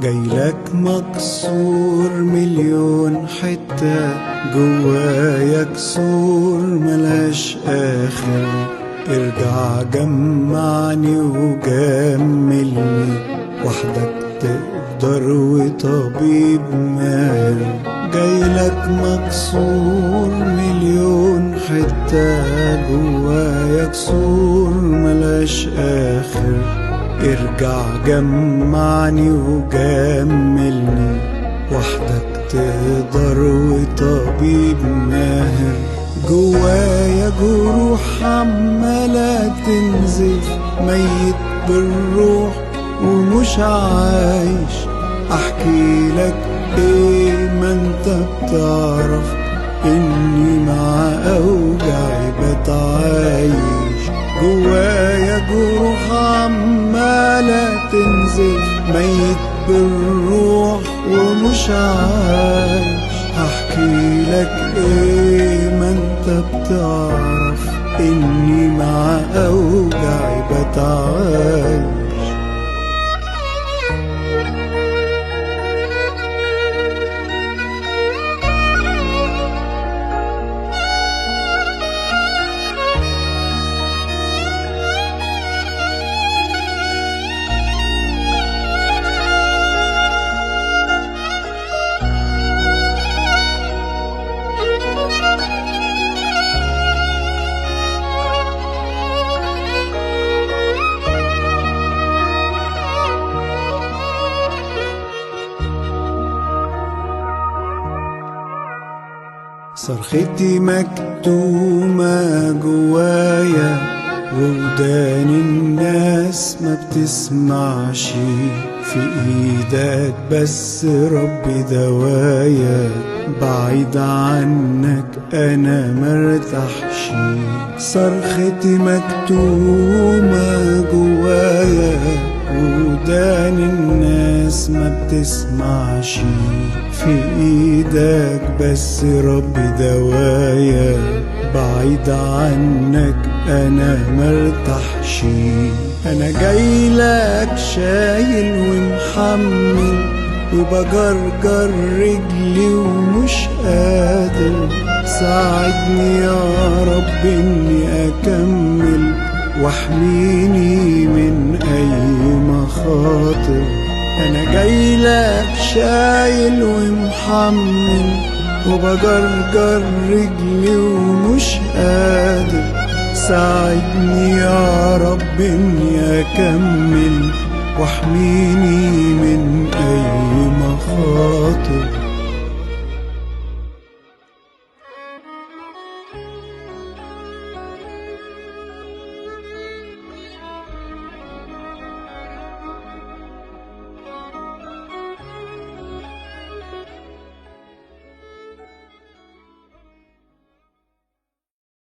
جايلك مكسور مليون حتة، جوايا كسور ملاش آخر. ارجع جمعني وجملني، وحدك تقدر وطبيب ماهر. جايلك مكسور مليون حتة، جوايا كسور ملاش آخر. ارجع جمعني وجملني، وحدك تقدر وطبيب ماهر. جوايا جروح عمالة تنزف، ميت بالروح ومش عايش. احكي لك ايه ما انت بتعرف، اني مع اوجعي بتعايش. جوايا جروح عمالة تنزف، ميت بالروح ومش عايش. هحكي لك ايه ما انت بتعرف، اني مع اوجعي بتعايش. صرختي مكتومة جوايا، وودان الناس ما بتسمعش. في ايدك بس ربي دوايا، بعيد عنك انا مرتاحش. صرختي مكتومة جوايا، ودان الناس ما بتسمعش. في ايدك بس ربي دوايا، بعيد عنك انا مرتاحش. انا جايلك شايل ومحمل، وبجرجر رجلي ومش قادر. ساعدني يا رب اني اكمل، واحميني من اي مخاطر. انا جايلك شايل ومحمل، وبجرجر رجلي ومش قادر. ساعدني يا رب اني اكمل، واحميني من اي مخاطر.